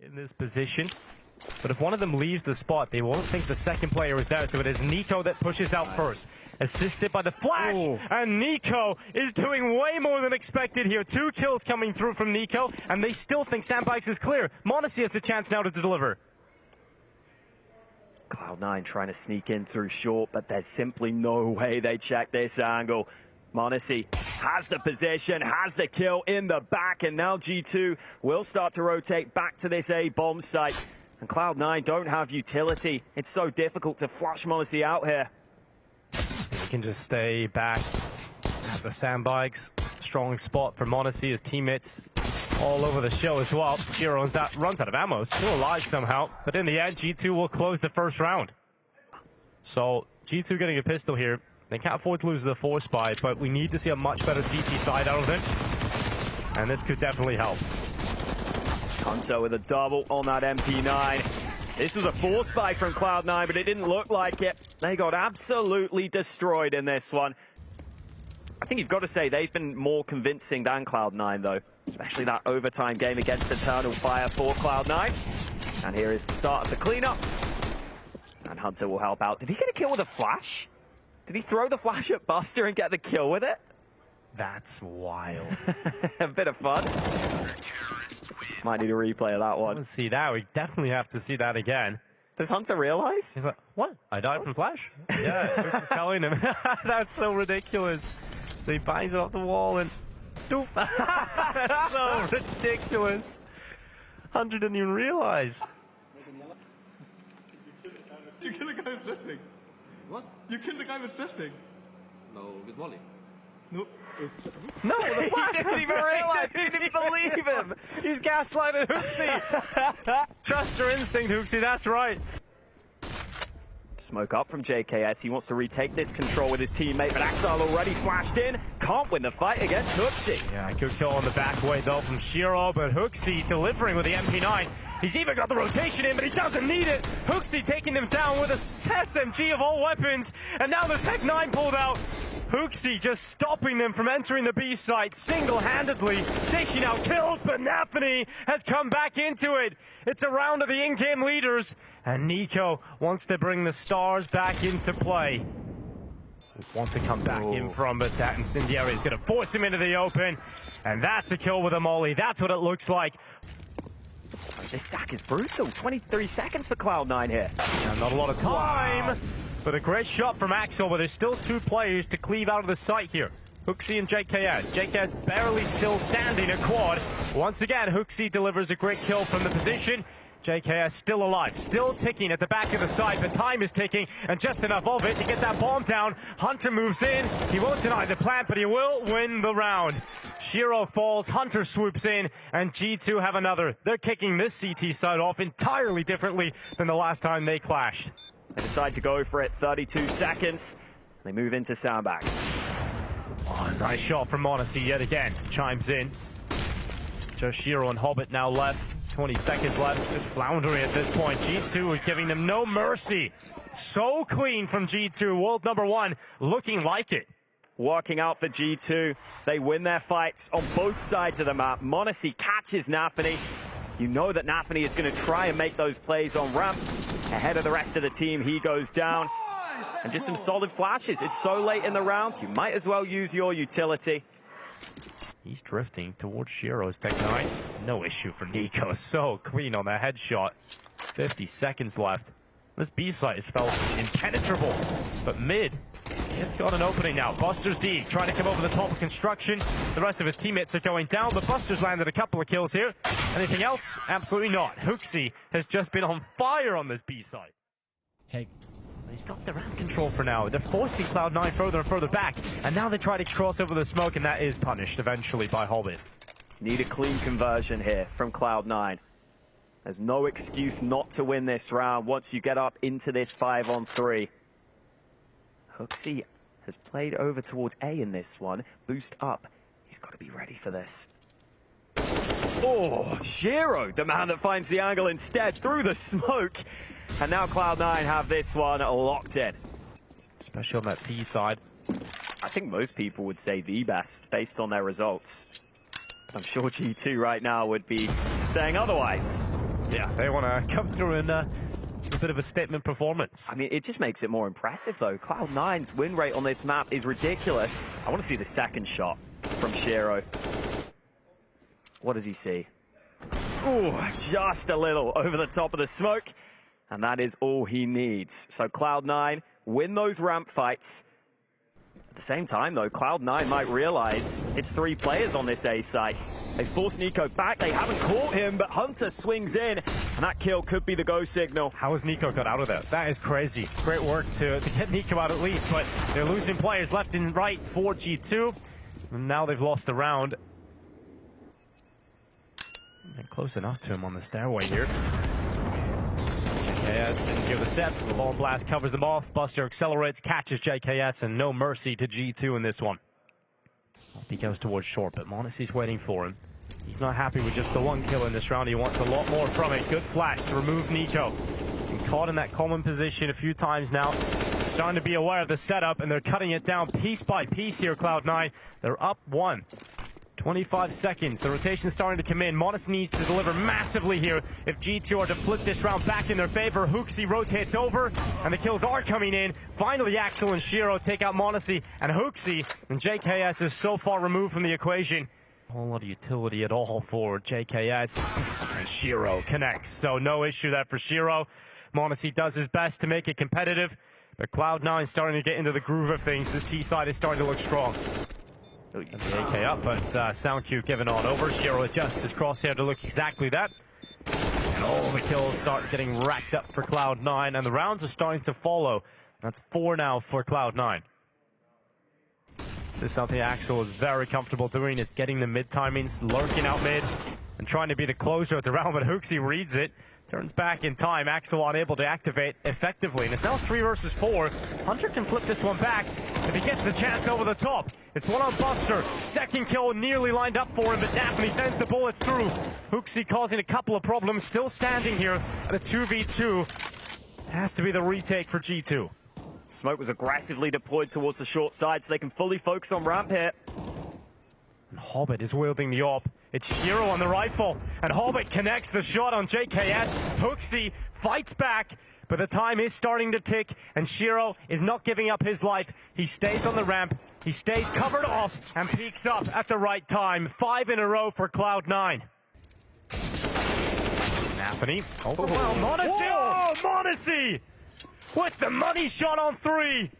in this position. But if one of them leaves the spot, they won't think the second player is there. So it is Nico that pushes out first. Assisted by the flash. Ooh. And Nico is doing way more than expected here. 2 kills coming through from Nico. And they still think Sandbags is clear. m0NESY has a chance now to deliver. Cloud9 trying to sneak in through short, but there's simply no way they check this angle. m0NESY has the position, has the kill in the back, and now G2 will start to rotate back to this A bomb site. And Cloud9 don't have utility. It's so difficult to flush m0NESY out here. He can just stay back at the sandbags. Strong spot for m0NESY. His teammates all over the show as well. Shiro runs out of ammo, still alive somehow. But in the end, G2 will close the first round. So G2 getting a pistol here. They can't afford to lose the force buy, but we need to see a much better CT side out of them. And this could definitely help. Hunter with a double on that MP9. This was a force buy from Cloud9, but it didn't look like it. They got absolutely destroyed in this one. I think you've got to say they've been more convincing than Cloud9, though. Especially that overtime game against Eternal Fire for Cloud9. And here is the start of the cleanup. And Hunter will help out. Did he get a kill with a flash? Did he throw the flash at Buster and get the kill with it? That's wild. A bit of fun. Might need a replay of that one. Let's see that. We definitely have to see that again. Does Hunter realize? He's like, what? I died from flash? Yeah, Coach is telling him. That's so ridiculous. So he bangs it off the wall and doof. That's so ridiculous. Hunter didn't even realize. You killed a guy with flashbang. What? You killed a guy with flashbang. No, with volley. No. No, the flash. He didn't even realize. He didn't believe him. He's gaslighting HooXi. Trust your instinct, HooXi. That's right. Smoke up from JKS. He wants to retake this control with his teammate, but Axel already flashed in. Can't win the fight against HooXi. Yeah, good kill on the back way, though, from Shiro, but HooXi delivering with the MP9. He's even got the rotation in, but he doesn't need it. HooXi taking him down with a SMG of all weapons, and now the Tech 9 pulled out. HooXi just stopping them from entering the B site single-handedly, dishing out kills, but NaVi has come back into it. It's a round of the in-game leaders, and Nico wants to bring the stars back into play. Want to come back in from, but that incendiary is going to force him into the open, and that's a kill with a molly. That's what it looks like. This stack is brutal. 23 seconds for Cloud9 here. Yeah, not a lot of time. Wow. But a great shot from Axel, but there's still 2 players to cleave out of the site here. HooXi and JKS. JKS barely still standing at quad. Once again, HooXi delivers a great kill from the position. JKS still alive, still ticking at the back of the site. The time is ticking, and just enough of it to get that bomb down. Hunter moves in. He won't deny the plant, but he will win the round. Shiro falls, Hunter swoops in, and G2 have another. They're kicking this CT side off entirely differently than the last time they clashed. They decide to go for it, 32 seconds. They move into sandbags. Oh, nice shot from m0NESY yet again. Chimes in. Just Shiro and Hobbit now left. 20 seconds left. Just floundering at this point. G2 is giving them no mercy. So clean from G2. World #1 looking like it. Working out for G2. They win their fights on both sides of the map. m0NESY catches NaVi. You know that NaVi is going to try and make those plays on ramp. Ahead of the rest of the team, he goes down. And just some solid flashes. It's so late in the round, you might as well use your utility. He's drifting towards Shiro's Tech 9. No issue for Nico. So clean on the headshot. 50 seconds left. This B site has felt impenetrable. But mid, it's got an opening now. Buster's D trying to come over the top of construction. The rest of his teammates are going down, but Buster's landed a couple of kills here. Anything else? Absolutely not. HooXi has just been on fire on this B site. Hey. He's got the ramp control for now. They're forcing Cloud9 further and further back, and now they try to cross over the smoke, and that is punished eventually by Hobbit. Need a clean conversion here from Cloud9. There's no excuse not to win this round once you get up into this 5-on-3. HooXi has played over towards A in this one. Boost up. He's got to be ready for this. Oh, Shiro, the man that finds the angle instead through the smoke. And now Cloud9 have this one locked in. Especially on that T side. I think most people would say the best based on their results. I'm sure G2 right now would be saying otherwise. Yeah, they want to come through in a bit of a statement performance. I mean, it just makes it more impressive, though. Cloud9's win rate on this map is ridiculous. I want to see the second shot from Shiro. What does he see? Ooh, just a little over the top of the smoke. And that is all he needs. So Cloud9 win those ramp fights. At the same time, though, Cloud9 might realize it's 3 players on this A site. They force Nico back. They haven't caught him, but Hunter swings in, and that kill could be the go signal. How has Nico got out of there? That is crazy. Great work to get Nico out at least, but they're losing players left and right for G2. And now they've lost the round. They're close enough to him on the stairway here. JKS didn't give the steps. The ball blast covers them off. Buster accelerates, catches JKS, and no mercy to G2 in this one. He goes towards short, but m0NESY's waiting for him. He's not happy with just the 1 kill in this round. He wants a lot more from it. Good flash to remove Nico. He's been caught in that common position a few times now. Starting to be aware of the setup, and they're cutting it down piece by piece here, Cloud9. They're up 1. 25 seconds. The rotation's starting to come in. m0NESY needs to deliver massively here if G2 are to flip this round back in their favor. höhepunkte rotates over, and the kills are coming in. Finally, Axel and Shiro take out m0NESY, and höhepunkte and JKS is so far removed from the equation. A whole lot of utility at all for JKS, and Shiro connects. So no issue there for Shiro. m0NESY does his best to make it competitive, but Cloud9 starting to get into the groove of things. This T side is starting to look strong. The AK up, but sound cue given on over. Shiro adjusts his crosshair to look exactly that. And all the kills start getting racked up for Cloud9, and the rounds are starting to follow. That's 4 now for Cloud9. This is something Axel is very comfortable doing, is getting the mid timings, lurking out mid, and trying to be the closer at the round, but höhepunkte reads it. Turns back in time. Axel unable to activate effectively. And it's now 3 versus 4. Hunter can flip this one back if he gets the chance over the top. It's one on Buster. Second kill nearly lined up for him, but NaVi sends the bullets through. höhepunkte causing a couple of problems. Still standing here at a 2v2. Has to be the retake for G2. Smoke was aggressively deployed towards the short side so they can fully focus on ramp here. And Hobbit is wielding the AWP. It's Shiro on the rifle, and Hobbit connects the shot on JKS. höhepunkte fights back, but the time is starting to tick, and Shiro is not giving up his life. He stays on the ramp, he stays covered off, and peeks up at the right time. 5 in a row for Cloud9. Anthony, overwhelmed. m0NESY! Oh, m0NESY! With the money shot on 3.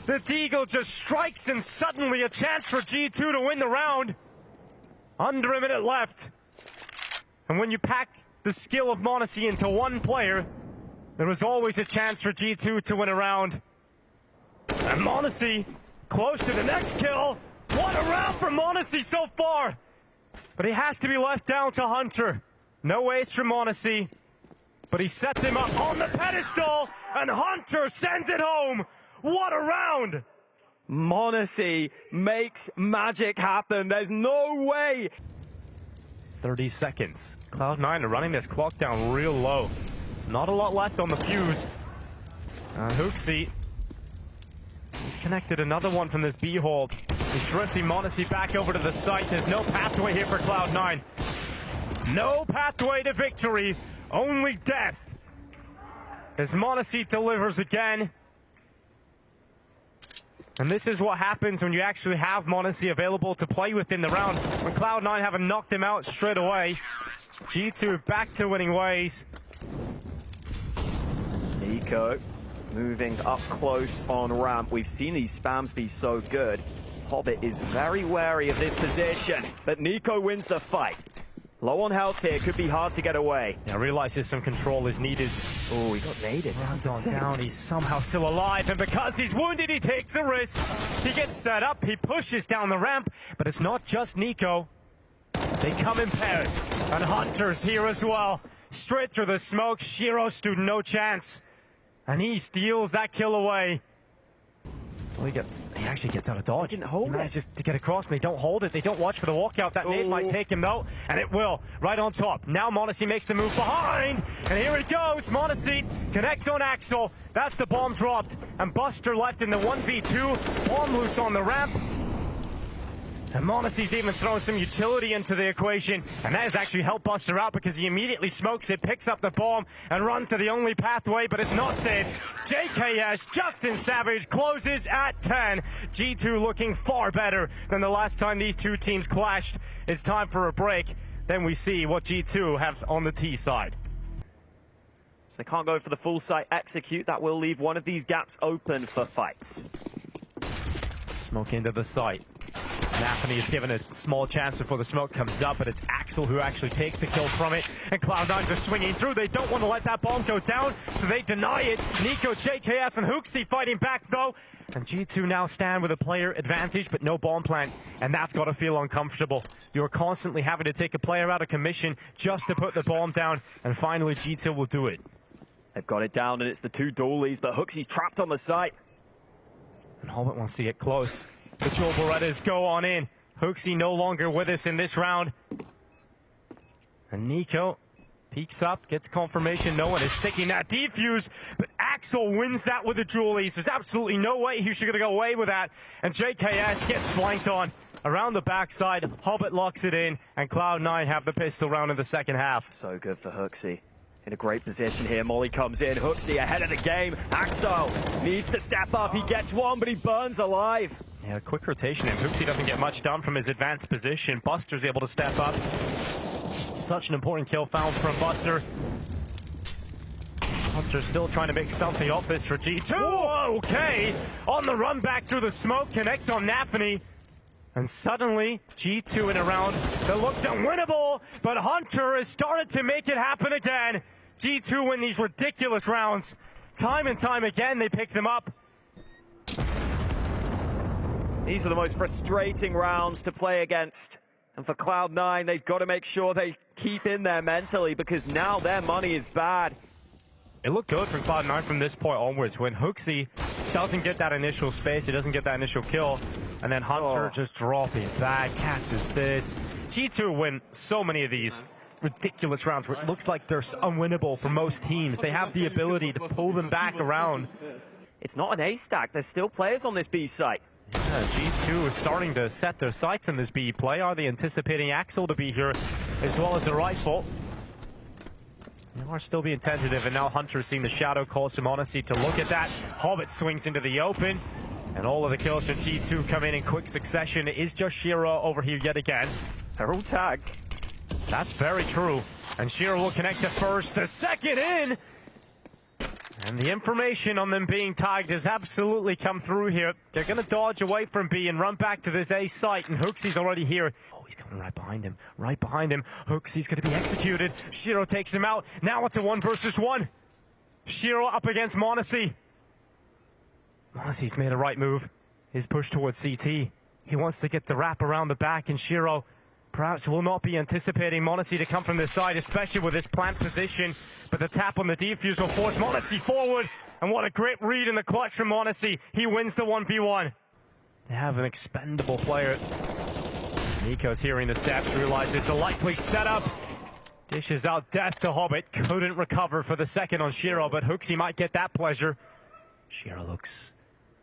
The Deagle just strikes, and suddenly a chance for G2 to win the round. Under a minute left. And when you pack the skill of m0NESY into one player, there was always a chance for G2 to win a round. And m0NESY close to the next kill. What a round for m0NESY so far. But he has to be left down to Hunter. No ace from m0NESY. But he set them up on the pedestal, and Hunter sends it home. What a round! m0NESY makes magic happen. There's no way. 30 seconds. Cloud9 are running this clock down real low. Not a lot left on the fuse. höhepunkte. He's connected another one from this B hold. He's drifting m0NESY back over to the site. There's no pathway here for Cloud9. No pathway to victory. Only death. As m0NESY delivers again. And this is what happens when you actually have m0NESY available to play within the round. When Cloud9 haven't knocked him out straight away. G2 back to winning ways. Nico moving up close on ramp. We've seen these spams be so good. Hobbit is very wary of this position, but Nico wins the fight. Low on health here, could be hard to get away. Yeah, realizes some control is needed. Oh, he got naded. Runs on down, he's somehow still alive, and because he's wounded, he takes a risk. He gets set up, he pushes down the ramp, but it's not just Nico. They come in pairs, and Hunter's here as well. Straight through the smoke, Shiro stood no chance. And he steals that kill away. Well, he actually gets out of dodge. He didn't hold it. He manages to get across, and they don't hold it. They don't watch for the walkout. That nade might take him, though, and it will. Right on top. Now m0NESY makes the move behind, and here he goes. m0NESY connects on Axel. That's the bomb dropped, and Buster left in the 1v2. Bomb loose on the ramp. And m0NESY's even thrown some utility into the equation, and that has actually helped Buster out because he immediately smokes it, picks up the bomb, and runs to the only pathway, but it's not safe. JKS, Justin Savage, closes at 10. G2 looking far better than the last time these two teams clashed. It's time for a break. Then we see what G2 have on the T side. So they can't go for the full site execute. That will leave one of these gaps open for fights. Smoke into the site. NaVi is given a small chance before the smoke comes up, but it's Axel who actually takes the kill from it. And Cloud9 just swinging through. They don't want to let that bomb go down, so they deny it. Nico, JKS, and höhepunkte fighting back, though. And G2 now stand with a player advantage, but no bomb plant. And that's got to feel uncomfortable. You're constantly having to take a player out of commission just to put the bomb down. And finally, G2 will do it. They've got it down, and it's the two dualies, but höhepunkte's trapped on the site. And höhepunkte wants to get close. The Joel Berettas go on in. höhepunkte no longer with us in this round. And Nico peeks up, gets confirmation. No one is sticking that defuse, but Axel wins that with the dualies. There's absolutely no way he should go away with that. And JKS gets flanked on around the backside. höhepunkte locks it in, and Cloud9 have the pistol round in the second half. So good for höhepunkte. In a great position here. Molly comes in. höhepunkte ahead of the game. Axel needs to step up. He gets one, but he burns alive. Yeah, quick rotation, and höhepunkte doesn't get much done from his advanced position. Buster's able to step up. Such an important kill found from Buster. Hunter's still trying to make something of this for G2. Okay, on the run back through the smoke, connects on NaVi. And suddenly, G2 in a round that looked unwinnable, but Hunter has started to make it happen again. G2 win these ridiculous rounds. Time and time again, they pick them up. These are the most frustrating rounds to play against. And for Cloud9, they've got to make sure they keep in there mentally, because now their money is bad. It looked good for Cloud9 from this point onwards. When höhepunkte doesn't get that initial space, he doesn't get that initial kill, and then Hunter just dropping back, catches this. G2 win so many of these ridiculous rounds where it looks like they're unwinnable for most teams. They have the ability to pull them back around. It's not an A stack. There's still players on this B site. Yeah, G2 is starting to set their sights in this B play. Are they anticipating Axel to be here as well as the rifle? They are still being tentative, and now Hunter's seeing the shadow calls to m0NESY to look at that. höhepunkte swings into the open, and all of the kills from G2 come in quick succession. It is just Shiro over here yet again. They're all tagged. That's very true. And Shiro will connect the first, the second in! And the information on them being tagged has absolutely come through here. They're going to dodge away from B and run back to this A site, and höhepunkte's already here. Oh, he's coming right behind him. Right behind him. höhepunkte's going to be executed. Shiro takes him out. Now it's a 1 versus 1. Shiro up against m0NESY. m0NESY's made a right move. His push towards CT. He wants to get the wrap around the back, and Shiro perhaps will not be anticipating m0NESY to come from this side, especially with his plant position. But the tap on the defuse will force m0NESY forward. And what a great read in the clutch from m0NESY. He wins the 1v1. They have an expendable player. Nico's hearing the steps, realizes the likely setup. Dishes out death to höhepunkte. Couldn't recover for the second on Shiro, but höhepunkte might get that pleasure. Shiro looks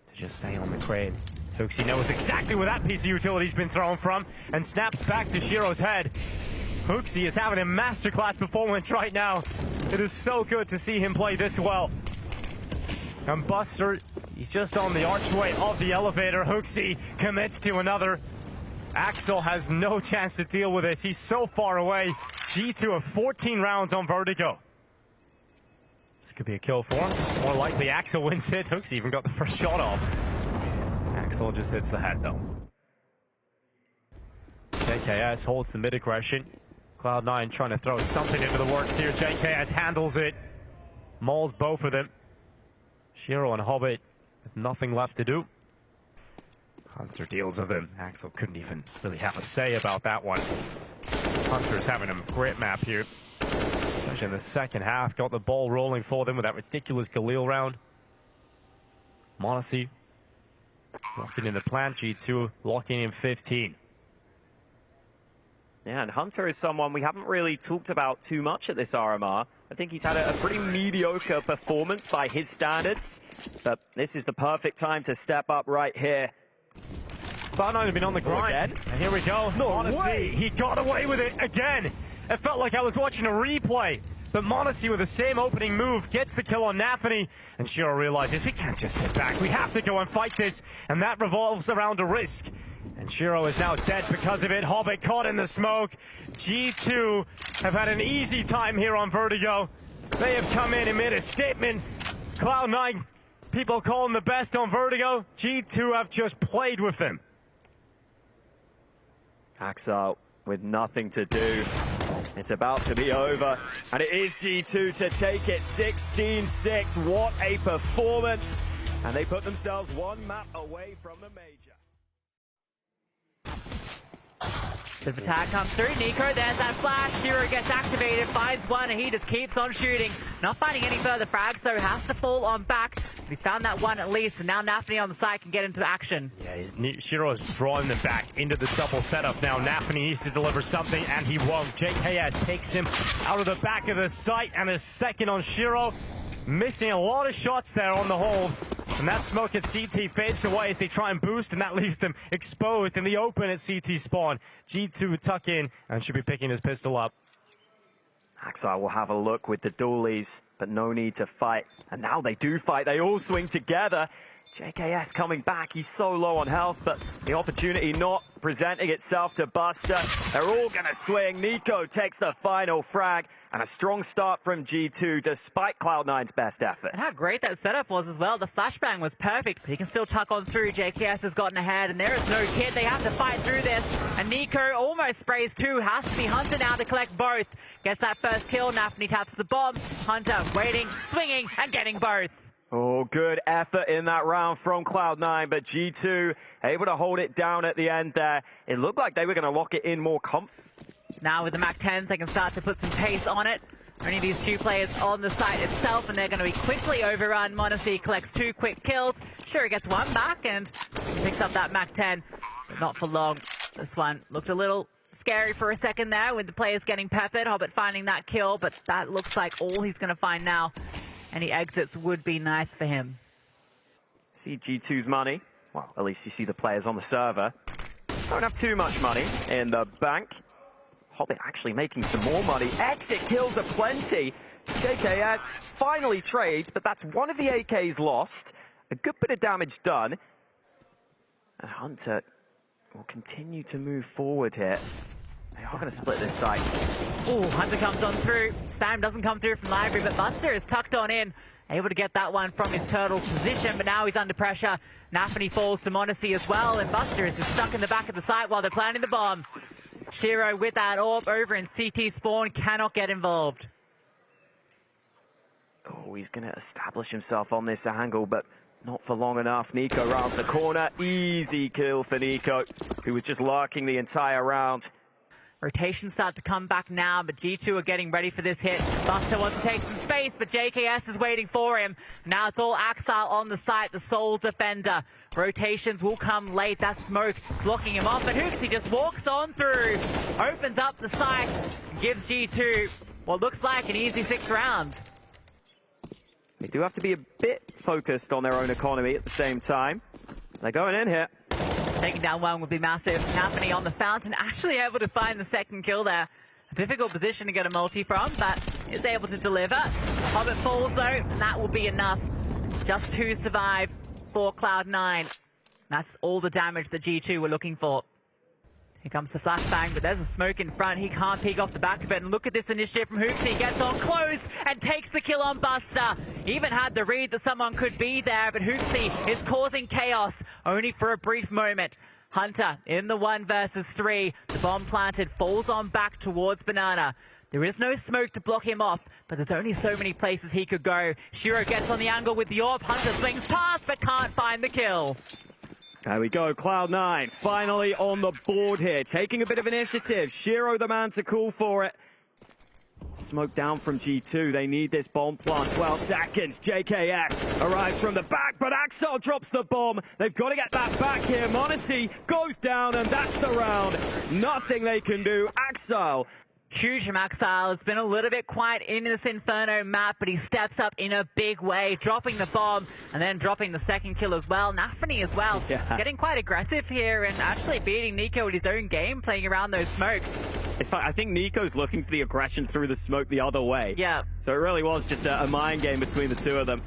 to just stay on the crane. höhepunkte knows exactly where that piece of utility's been thrown from and snaps back to Shiro's head. höhepunkte is having a masterclass performance right now. It is so good to see him play this well. And Buster, he's just on the archway of the elevator. höhepunkte commits to another. Axel has no chance to deal with this. He's so far away. G2 have 14 rounds on Vertigo. This could be a kill for him. More likely Axel wins it. höhepunkte even got the first shot off. Axel just hits the head though. JKS holds the mid aggression. Cloud9 trying to throw something into the works here. JKS handles it. Mauls both of them. Shiro and höhepunkte with nothing left to do. Hunter deals with him. Axel couldn't even really have a say about that one. Hunter's having a great map here, especially in the second half. Got the ball rolling for them with that ridiculous Galil round. m0NESY locking in the plant. G2 locking in 15. Yeah, and Hunter is someone we haven't really talked about too much at this RMR. I think he's had a pretty mediocre performance by his standards, but this is the perfect time to step up right here. Cloud9 have been on the grind. Again? And here we go. No Honestly, way. he got away with it again. It felt like I was watching a replay. But Monacy with the same opening move gets the kill on NaVi, and Shiro realizes we can't just sit back. We have to go and fight this, and that revolves around a risk. And Shiro is now dead because of it. Hobbit caught in the smoke. G2 have had an easy time here on Vertigo. They have come in and made a statement. Cloud9, people call them the best on Vertigo. G2 have just played with them. Axel with nothing to do. It's about to be over, and it is G2 to take it 16-6. What a performance! And they put themselves one map away from the major. Bit of attack comes through. Nico, there's that flash. Shiro gets activated, finds one, and he just keeps on shooting. Not finding any further frags, so has to fall on back. He's found that one at least, and now NaVi on the side can get into action. Yeah, Shiro is drawing them back into the double setup now. NaVi needs to deliver something, and he won't. JKS takes him out of the back of the site, and a second on Shiro. Missing a lot of shots there on the hold. And that smoke at CT fades away as they try and boost, and that leaves them exposed in the open at CT spawn. G2 tuck in and should be picking his pistol up. Axel will have a look with the dualies, but no need to fight. And now they do fight. They all swing together. JKS coming back. He's so low on health, but the opportunity not presenting itself to Buster. They're all going to swing. Nico takes the final frag, and a strong start from G2 despite Cloud9's best efforts. And how great that setup was as well. The flashbang was perfect, but he can still tuck on through. JKS has gotten ahead, and there is no kit. They have to fight through this, and Nico almost sprays two. Has to be Hunter now to collect both. Gets that first kill. NaVi taps the bomb. Hunter waiting, swinging, and getting both. Oh, good effort in that round from Cloud9, but G2 able to hold it down at the end there. It looked like they were going to lock it in more comfortably. So now with the MAC-10s, they can start to put some pace on it. Only these two players on the site itself, and they're going to be quickly overrun. Monacy collects two quick kills. Sure, he gets one back and picks up that MAC-10, but not for long. This one looked a little scary for a second there with the players getting peppered. Hobbit finding that kill, but that looks like all he's going to find now. Any exits would be nice for him. See G2's money. Well, at least you see the players on the server. Don't have too much money in the bank. Hobbit actually making some more money. Exit kills are plenty. JKS finally trades, but that's one of the AKs lost. A good bit of damage done. And Hunter will continue to move forward here. They are going to split this site. Oh, Hunter comes on through. Spam doesn't come through from Library, but Buster is tucked on in. Able to get that one from his turtle position, but now he's under pressure. NaVi falls to Monacy as well, and Buster is just stuck in the back of the site while they're planting the bomb. Shiro with that orb over in CT spawn cannot get involved. Oh, he's going to establish himself on this angle, but not for long enough. Nico rounds the corner. Easy kill for Nico, who was just lurking the entire round. Rotations start to come back now, but G2 are getting ready for this hit. Buster wants to take some space, but JKS is waiting for him. Now it's all Axel on the site, the sole defender. Rotations will come late. That smoke blocking him off, but Hooksy just walks on through, opens up the site, gives G2 what looks like an easy 6th round. They do have to be a bit focused on their own economy at the same time. They're going in here. Taking down one would be massive. NaVi on the fountain, actually able to find the second kill there. A difficult position to get a multi from, but is able to deliver. Hobbit falls though, and that will be enough just to survive for Cloud9. That's all the damage that G2 were looking for. Here comes the flashbang, but there's a smoke in front. He can't peek off the back of it. And look at this initiative from Hooksy. Gets on close and takes the kill on Buster. Even had the read that someone could be there, but Hooksy is causing chaos only for a brief moment. Hunter in the 1 versus 3. The bomb planted falls on back towards Banana. There is no smoke to block him off, but there's only so many places he could go. Shiro gets on the angle with the orb. Hunter swings past, but can't find the kill. There we go, Cloud9 finally on the board here, taking a bit of initiative. Shiro the man to call for it. Smoke down from G2, they need this bomb plant. 12 seconds, JKS arrives from the back, but Axel drops the bomb. They've got to get that back here. Monacy goes down, and that's the round. Nothing they can do. Axel Huge from Axile. It's been a little bit quiet in this Inferno map, but he steps up in a big way, dropping the bomb and then dropping the second kill as well. NaVi as well, getting quite aggressive here and actually beating Nico at his own game, playing around those smokes. It's fine. I think Nico's looking for the aggression through the smoke the other way. Yeah. So it really was just a mind game between the two of them.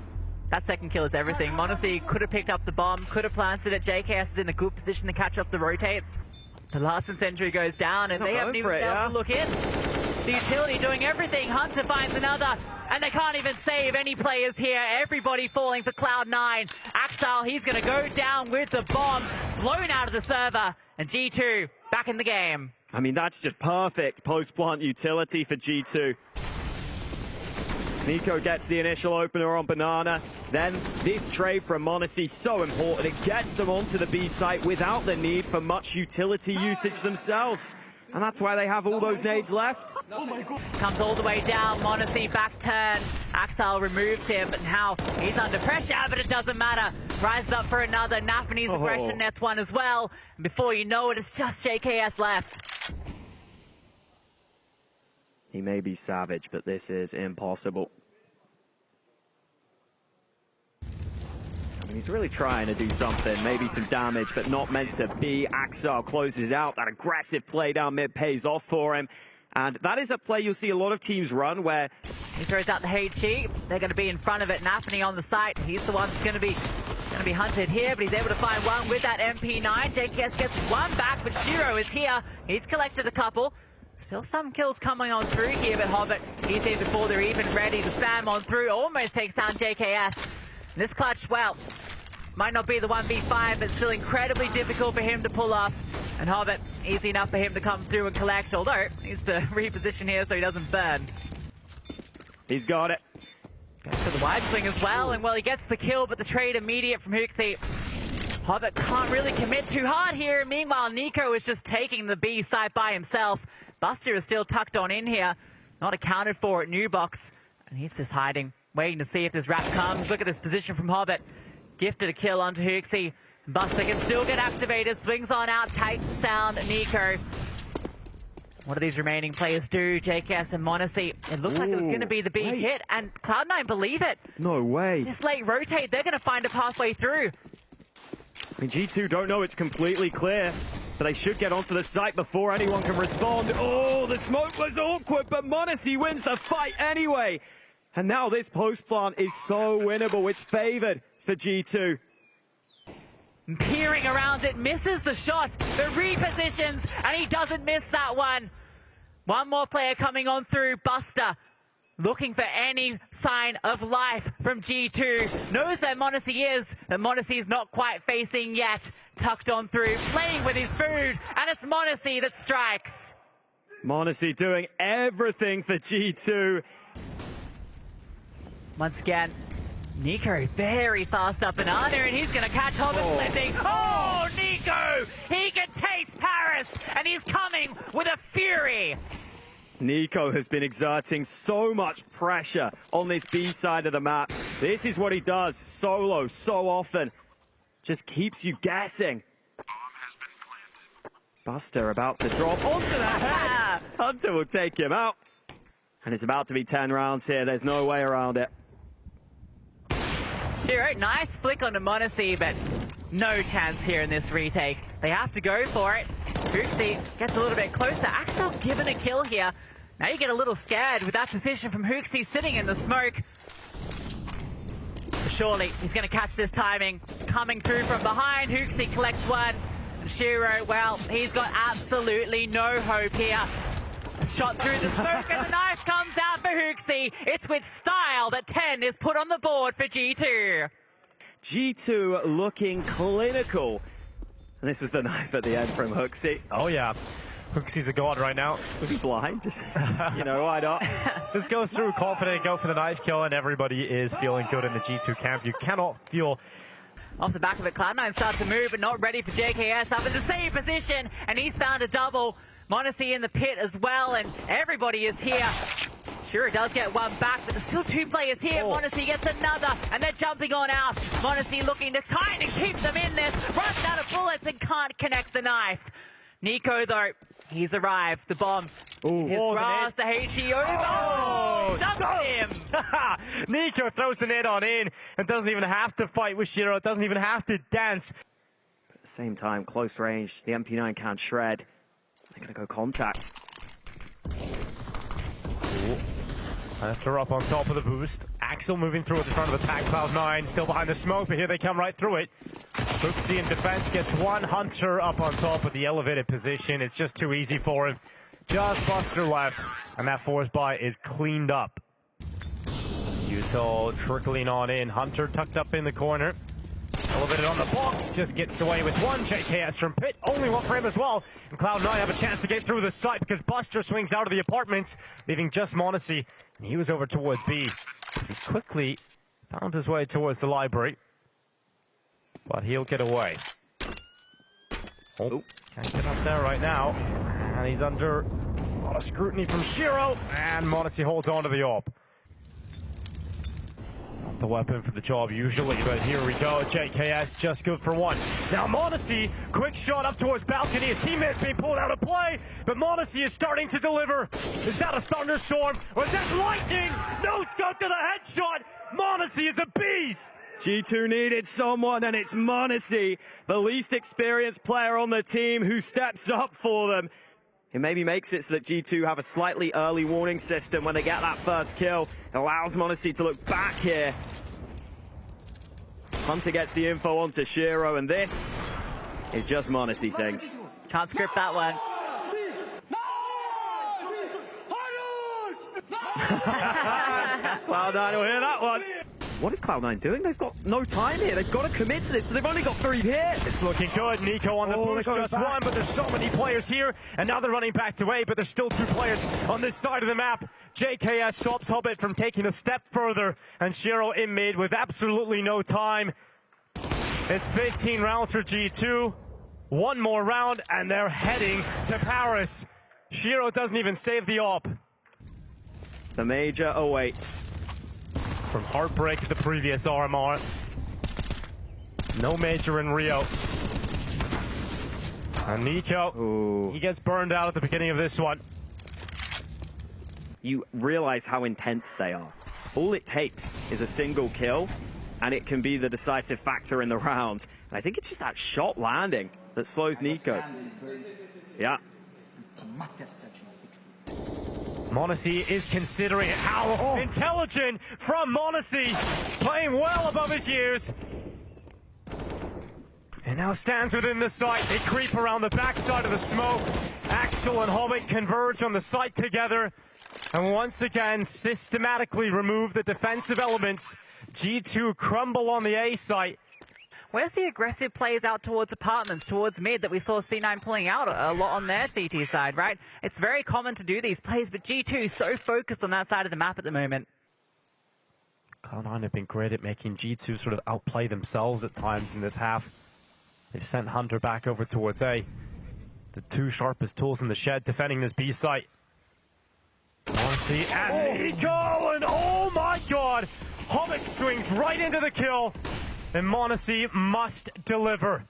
That second kill is everything. m0NESY could have picked up the bomb, could have planted it. JKS is in a good position to catch off the rotates. The last incendiary goes down, and they haven't even been able to look in. The utility doing everything. Hunter finds another, and they can't even save any players here. Everybody falling for Cloud9. Axile, he's going to go down with the bomb, blown out of the server, and G2 back in the game. I mean, that's just perfect post-plant utility for G2. Nico gets the initial opener on Banana. Then this trade from m0NESY, so important. It gets them onto the B site without the need for much utility usage themselves. And that's why they have all those nades left. Comes all the way down, m0NESY back turned. Axile removes him, but now he's under pressure, but it doesn't matter. Rises up for another. NaVi's aggression nets one as well. And before you know it, it's just JKS left. He may be savage, but this is impossible. I mean, he's really trying to do something, maybe some damage, but not meant to be. Axile closes out. That aggressive play down mid pays off for him. And that is a play you'll see a lot of teams run where... He throws out the HG. They're going to be in front of it. NaVi on the site. He's the one that's going to be hunted here, but he's able to find one with that MP9. JKS gets one back, but Shiro is here. He's collected a couple. Still some kills coming on through here, but Hobbit, he's here before they're even ready to spam on through. Almost takes down JKS. This clutch, well, might not be the 1v5, but still incredibly difficult for him to pull off. And Hobbit, easy enough for him to come through and collect, although he needs to reposition here so he doesn't burn. He's got it. Goes for the wide swing as well, and well, he gets the kill, but the trade immediate from höhepunkte. Hobbit can't really commit too hard here. Meanwhile, Nico is just taking the B site by himself. Buster is still tucked on in here, not accounted for at New Box, and he's just hiding, waiting to see if this wrap comes. Look at this position from Hobbit. Gifted a kill onto höhepunkte. Buster can still get activated, swings on out, tight sound, Nico. What do these remaining players do? JKS and m0NESY. It looked like it was going to be the big hit, and Cloud9 believe it. No way. This late rotate, they're going to find a pathway through. I mean, G2 don't know it's completely clear, but they should get onto the site before anyone can respond. Oh, the smoke was awkward, but m0NESY wins the fight anyway. And now this post plant is so winnable. It's favored for G2. Peering around it, misses the shot, but repositions, and he doesn't miss that one. One more player coming on through, Buster. Looking for any sign of life from G2. Knows where m0NESY is, but m0NESY is not quite facing yet. Tucked on through, playing with his food, and it's m0NESY that strikes. m0NESY doing everything for G2. Once again, Nico very fast up Banana, and he's going to catch Hobbit flipping. Oh, Nico! He can taste Paris, and he's coming with a fury. Nico has been exerting so much pressure on this B side of the map. This is what he does solo so often. Just keeps you guessing. Buster about to drop onto the head. Hunter will take him out. And it's about to be 10 rounds here. There's no way around it. Shiro, nice flick onto m0NESY, but no chance here in this retake. They have to go for it. höhepunkte gets a little bit closer. Axel given a kill here. Now you get a little scared with that position from höhepunkte sitting in the smoke. Surely he's going to catch this timing. Coming through from behind, höhepunkte collects one. And Shiro, well, he's got absolutely no hope here. Shot through the smoke and the knife comes out for höhepunkte. It's with style that 10 is put on the board for G2. G2 looking clinical. And this was the knife at the end from höhepunkte. Oh yeah, höhepunkte's a god right now. Was he blind? Just, you know, why not? Just goes through confident, go for the knife kill, and everybody is feeling good in the G2 camp. You cannot feel... Off the back of it, Cloud9 start to move, but not ready for JKS. Up in the same position, and he's found a double. m0NESY in the pit as well, and everybody is here. Sure, does get one back, but there's still two players here. m0NESY gets another, and they're jumping on out. m0NESY looking to try and keep them in this. Runs out of bullets and can't connect the knife. Nico, though, he's arrived. The bomb His grasp, the HEO. Oh, dumped him. NiKo throws the net on in and doesn't even have to fight with Shiro. Doesn't even have to dance. But at the same time, close range, the MP9 can't shred. They're going to go contact. After up on top of the boost. Axel moving through at the front of the pack. Cloud9 still behind the smoke, but here they come right through it. HooXi in defense gets one Hunter up on top of the elevated position. It's just too easy for him. Just Buster left, and that force buy is cleaned up. Utah trickling on in. Hunter tucked up in the corner. Elevated on the box, just gets away with one. JKS from pit, only one for him as well. And Cloud9 have a chance to get through the site because Buster swings out of the apartments, leaving just m0NESY. And he was over towards B. He's quickly found his way towards the library. But he'll get away. Oh, can't get up there right now. And he's under a lot of scrutiny from Shiro. And m0NESY holds on to the AWP. Not the weapon for the job usually, but here we go. JKS just good for one. Now m0NESY, quick shot up towards balcony. His teammates being pulled out of play, but m0NESY is starting to deliver. Is that a thunderstorm? Or is that lightning? No scope to the headshot. m0NESY is a beast. G2 needed someone, and it's m0NESY, the least experienced player on the team, who steps up for them. It maybe makes it so that G2 have a slightly early warning system when they get that first kill. It allows m0NESY to look back here. Hunter gets the info onto Shiro, and this is just m0NESY things. Can't script that one. Cloud9 will hear that one. What are Cloud9 doing? They've got no time here. They've got to commit to this, but they've only got 3 hits. It's looking good. NiKo on the boost, just one, but there's so many players here. And now they're running back to A, but there's still 2 players on this side of the map. JKS stops Hobbit from taking a step further, and Shiro in mid with absolutely no time. It's 15 rounds for G2. One more round, and they're heading to Paris. Shiro doesn't even save the AWP. The major awaits. From heartbreak at the previous RMR. No major in Rio. And NiKo, he gets burned out at the beginning of this one. You realize how intense they are. All it takes is a single kill, and it can be the decisive factor in the round. And I think it's just that shot landing that slows NiKo. Yeah. m0NESY is considering it. How intelligent from m0NESY, playing well above his years. And now stands within the site. They creep around the backside of the smoke. Axel and Hobbit converge on the site together. And once again, systematically remove the defensive elements. G2 crumble on the A site. Where's the aggressive plays out towards apartments, towards mid that we saw C9 pulling out a lot on their CT side, right? It's very common to do these plays, but G2 is so focused on that side of the map at the moment. Cloud9 have been great at making G2 sort of outplay themselves at times in this half. They've sent Hunter back over towards A. The 2 sharpest tools in the shed defending this B site. m0NESY and NiKo, and oh my god! Hobbit swings right into the kill. And m0NESY must deliver.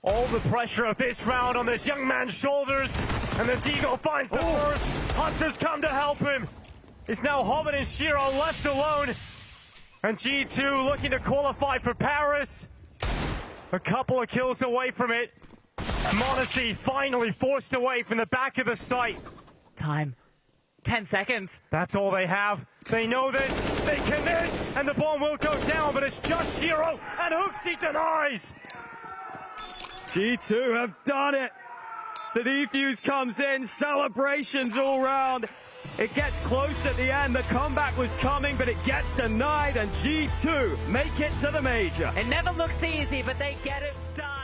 All the pressure of this round on this young man's shoulders. And the Deagle finds the first. Hunter's come to help him. It's now Hobbit and Shiro left alone. And G2 looking to qualify for Paris. A couple of kills away from it. m0NESY finally forced away from the back of the site. Time. 10 seconds. That's all they have. They know this. They commit. And the bomb will go down, but it's just Shiro. And HooXi denies. G2 have done it. The defuse comes in. Celebrations all round. It gets close at the end. The comeback was coming, but it gets denied. And G2 make it to the major. It never looks easy, but they get it done.